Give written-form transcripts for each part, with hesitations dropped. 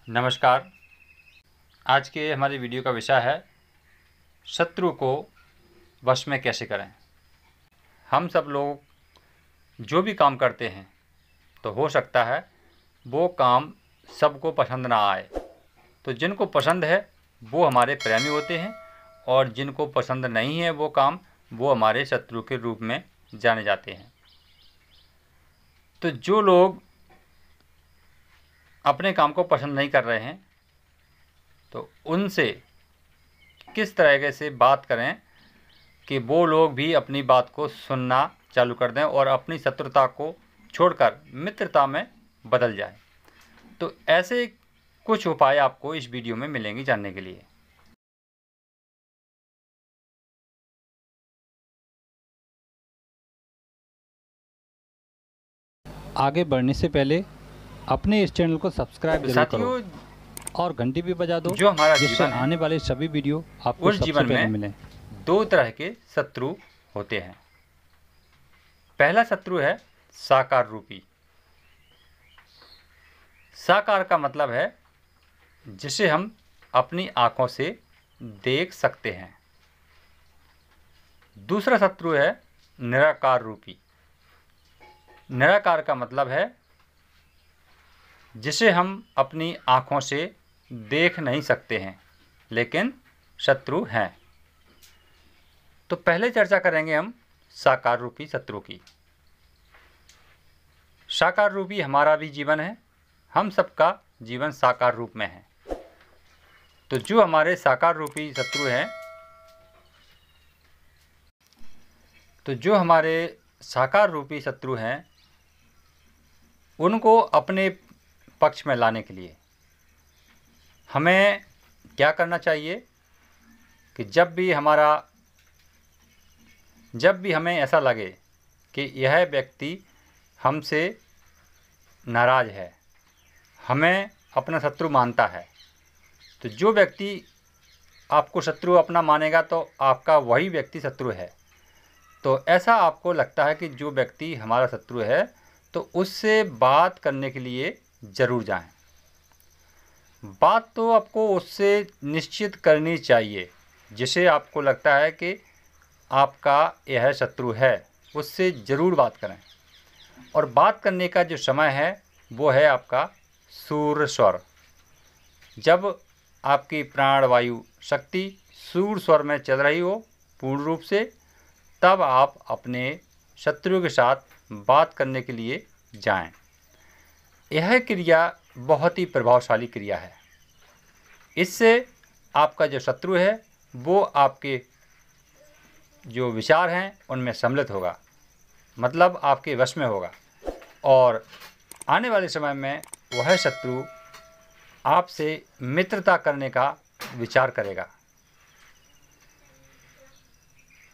नमस्कार। आज के हमारी वीडियो का विषय है शत्रु को वश में कैसे करें। हम सब लोग जो भी काम करते हैं तो हो सकता है वो काम सबको पसंद ना आए, तो जिनको पसंद है वो हमारे प्रेमी होते हैं और जिनको पसंद नहीं है वो काम, वो हमारे शत्रु के रूप में जाने जाते हैं। तो जो लोग अपने काम को पसंद नहीं कर रहे हैं तो उनसे किस तरह से बात करें कि वो लोग भी अपनी बात को सुनना चालू कर दें और अपनी शत्रुता को छोड़कर मित्रता में बदल जाए। तो ऐसे कुछ उपाय आपको इस वीडियो में मिलेंगे जानने के लिए। आगे बढ़ने से पहले अपने इस चैनल को सब्सक्राइब जरूर करो और घंटी भी बजा दो, जो हमारा जिससे जीवन है आने वाले सभी वीडियो आपको उस सबसे जीवन पहले में मिलें। दो तरह के शत्रु होते हैं। पहला शत्रु है साकार रूपी। साकार का मतलब है जिसे हम अपनी आंखों से देख सकते हैं। दूसरा शत्रु है निराकार रूपी। निराकार का मतलब है जिसे हम अपनी आंखों से देख नहीं सकते हैं लेकिन शत्रु हैं। तो पहले चर्चा करेंगे हम साकार रूपी शत्रु की। साकार रूपी हमारा भी जीवन है, हम सबका जीवन साकार रूप में है। तो जो हमारे साकार रूपी शत्रु हैं, उनको अपने पक्ष में लाने के लिए हमें क्या करना चाहिए कि जब भी हमें ऐसा लगे कि यह व्यक्ति हमसे नाराज़ है, हमें अपना शत्रु मानता है, तो जो व्यक्ति आपको शत्रु अपना मानेगा तो आपका वही व्यक्ति शत्रु है। तो ऐसा आपको लगता है कि जो व्यक्ति हमारा शत्रु है तो उससे बात करने के लिए ज़रूर जाएं। बात तो आपको उससे निश्चित करनी चाहिए जिसे आपको लगता है कि आपका यह शत्रु है, उससे ज़रूर बात करें। और बात करने का जो समय है वो है आपका सूर्य स्वर। जब आपकी प्राणवायु शक्ति सूर्य स्वर में चल रही हो पूर्ण रूप से, तब आप अपने शत्रु के साथ बात करने के लिए जाएं। यह क्रिया बहुत ही प्रभावशाली क्रिया है। इससे आपका जो शत्रु है वो आपके जो विचार हैं उनमें सम्मिलित होगा, मतलब आपके वश में होगा, और आने वाले समय में वह शत्रु आपसे मित्रता करने का विचार करेगा।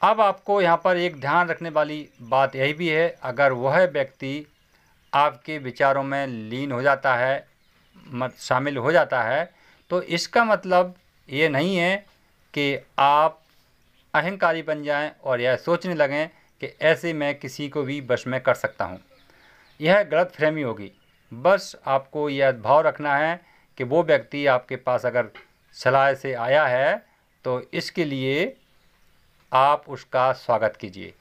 अब आपको यहाँ पर एक ध्यान रखने वाली बात यही भी है, अगर वह व्यक्ति आपके विचारों में लीन हो जाता है, शामिल हो जाता है, तो इसका मतलब ये नहीं है कि आप अहंकारी बन जाएं और यह सोचने लगें कि ऐसे मैं किसी को भी वश में कर सकता हूँ। यह गलतफहमी होगी। बस आपको यह भाव रखना है कि वो व्यक्ति आपके पास अगर सलाह से आया है तो इसके लिए आप उसका स्वागत कीजिए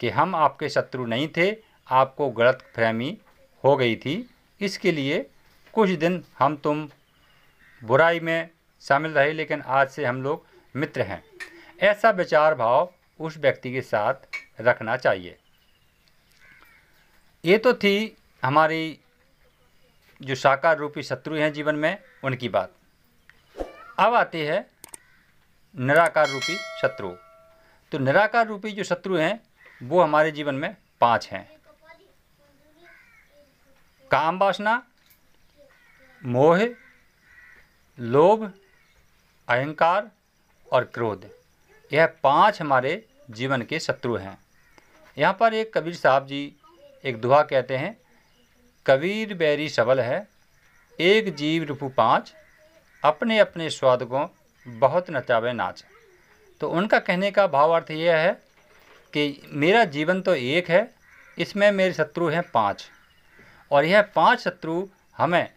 कि हम आपके शत्रु नहीं थे, आपको गलतफहमी हो गई थी, इसके लिए कुछ दिन हम तुम बुराई में शामिल रहे लेकिन आज से हम लोग मित्र हैं। ऐसा विचार भाव उस व्यक्ति के साथ रखना चाहिए। ये तो थी हमारी जो साकार रूपी शत्रु हैं जीवन में, उनकी बात। अब आती है निराकार रूपी शत्रु। तो निराकार रूपी जो शत्रु हैं वो हमारे जीवन में 5 हैं। काम वासना, मोह, लोभ, अहंकार और क्रोध। यह 5 हमारे जीवन के शत्रु हैं। यहाँ पर एक कबीर साहब जी एक दोहा कहते हैं, कबीर बैरी सबल है, एक जीव रिपु 5, अपने अपने स्वाद को बहुत नचावे नाच। तो उनका कहने का भाव अर्थ यह है कि मेरा जीवन तो एक है, इसमें मेरे शत्रु हैं 5, और यह 5 शत्रु हमें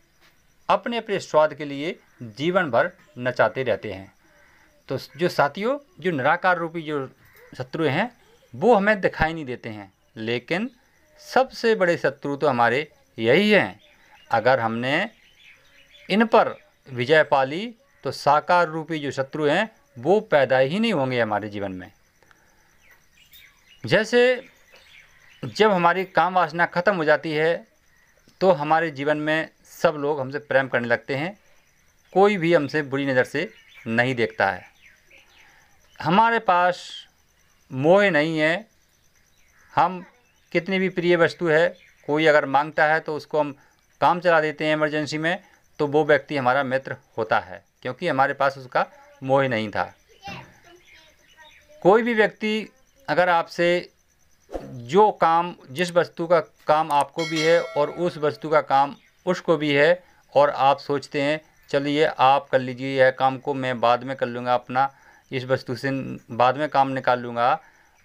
अपने अपने स्वाद के लिए जीवन भर नचाते रहते हैं। तो जो साथियों, जो निराकार रूपी जो शत्रु हैं वो हमें दिखाई नहीं देते हैं, लेकिन सबसे बड़े शत्रु तो हमारे यही हैं। अगर हमने इन पर विजय पा ली तो साकार रूपी जो शत्रु हैं वो पैदा ही नहीं होंगे हमारे जीवन में। जैसे जब हमारी काम वासना खत्म हो जाती है तो हमारे जीवन में सब लोग हमसे प्रेम करने लगते हैं, कोई भी हमसे बुरी नज़र से नहीं देखता है। हमारे पास मोह नहीं है, हम कितनी भी प्रिय वस्तु है कोई अगर मांगता है तो उसको हम काम चला देते हैं इमरजेंसी में, तो वो व्यक्ति हमारा मित्र होता है, क्योंकि हमारे पास उसका मोह नहीं था। कोई भी व्यक्ति अगर आपसे जो काम, जिस वस्तु का काम आपको भी है और उस वस्तु का काम उसको भी है, और आप सोचते हैं चलिए आप कर लीजिए यह काम को, मैं बाद में कर लूँगा, अपना इस वस्तु से बाद में काम निकाल लूँगा,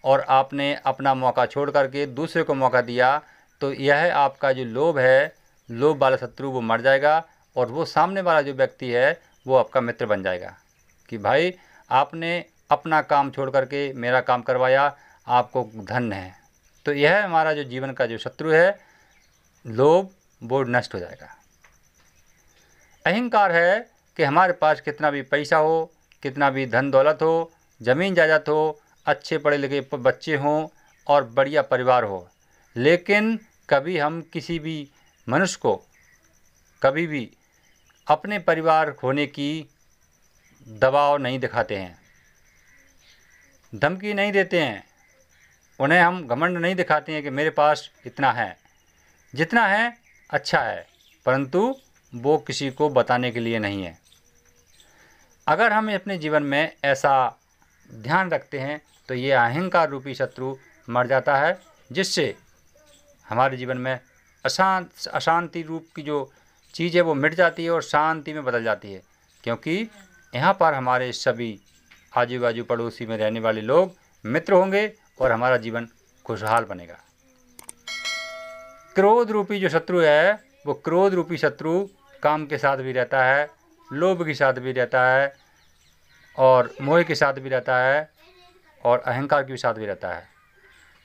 और आपने अपना मौका छोड़ करके दूसरे को मौका दिया, तो यह आपका जो लोभ है, लोभ वाला शत्रु वो मर जाएगा, और वो सामने वाला जो व्यक्ति है वो आपका मित्र बन जाएगा कि भाई आपने अपना काम छोड़ करके मेरा काम करवाया, आपको धन है। तो यह हमारा जो जीवन का जो शत्रु है लोभ, वो नष्ट हो जाएगा। अहंकार है कि हमारे पास कितना भी पैसा हो, कितना भी धन दौलत हो, ज़मीन जायदाद हो, अच्छे पढ़े लिखे बच्चे हों और बढ़िया परिवार हो, लेकिन कभी हम किसी भी मनुष्य को कभी भी अपने परिवार खोने की दबाव नहीं दिखाते हैं, धमकी नहीं देते हैं, उन्हें हम घमंड नहीं दिखाते हैं कि मेरे पास इतना है। जितना है अच्छा है, परंतु वो किसी को बताने के लिए नहीं है। अगर हम अपने जीवन में ऐसा ध्यान रखते हैं तो ये अहंकार रूपी शत्रु मर जाता है, जिससे हमारे जीवन में अशांति रूप की जो चीज़ है वो मिट जाती है और शांति में बदल जाती है, क्योंकि यहाँ पर हमारे सभी आजू बाजू पड़ोसी में रहने वाले लोग मित्र होंगे और हमारा जीवन खुशहाल बनेगा। क्रोध रूपी जो शत्रु है वो क्रोध रूपी शत्रु काम के साथ भी रहता है, लोभ के साथ भी रहता है, और मोह के साथ भी रहता है, और अहंकार के साथ भी रहता है।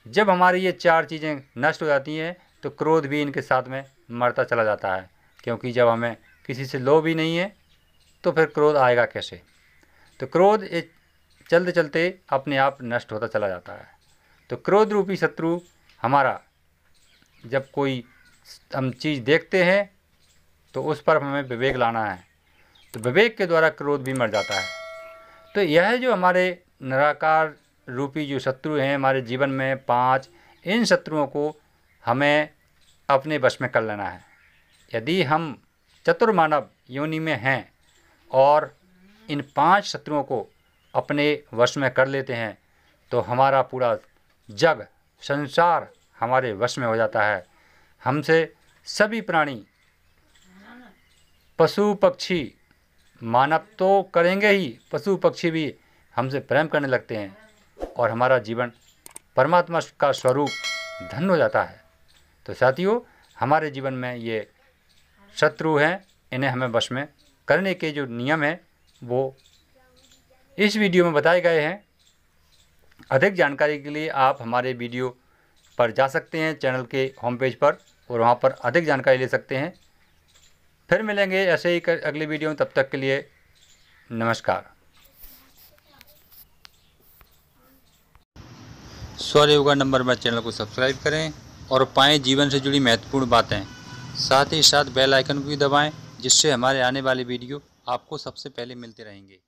जब हमारी ये चार चीज़ें नष्ट हो जाती हैं तो क्रोध भी इनके साथ में मरता चला जाता है, क्योंकि जब हमें किसी से लोभ ही नहीं है तो फिर क्रोध आएगा कैसे। तो क्रोध एक चलते चलते अपने आप नष्ट होता चला जाता है। तो क्रोध रूपी शत्रु हमारा, जब कोई हम चीज़ देखते हैं तो उस पर हमें विवेक लाना है, तो विवेक के द्वारा क्रोध भी मर जाता है। तो यह जो हमारे निराकार रूपी जो शत्रु हैं हमारे जीवन में 5, इन शत्रुओं को हमें अपने वश में कर लेना है। यदि हम चतुर्मानव योनि में हैं और इन 5 शत्रुओं को अपने वश में कर लेते हैं तो हमारा पूरा जग, संसार हमारे वश में हो जाता है। हमसे सभी प्राणी, पशु पक्षी, मानव तो करेंगे ही, पशु पक्षी भी हमसे प्रेम करने लगते हैं और हमारा जीवन परमात्मा का स्वरूप धन्य हो जाता है। तो साथियों, हमारे जीवन में ये शत्रु हैं, इन्हें हमें वश में करने के जो नियम हैं वो इस वीडियो में बताए गए हैं। अधिक जानकारी के लिए आप हमारे वीडियो पर जा सकते हैं, चैनल के होम पेज पर, और वहाँ पर अधिक जानकारी ले सकते हैं। फिर मिलेंगे ऐसे ही अगले वीडियो में, तब तक के लिए नमस्कार। सौर योगा नंबर पर चैनल को सब्सक्राइब करें और पाएं जीवन से जुड़ी महत्वपूर्ण बातें। साथ ही साथ बेल आइकन को भी दबाएं, जिससे हमारे आने वाले वीडियो आपको सबसे पहले मिलते रहेंगे।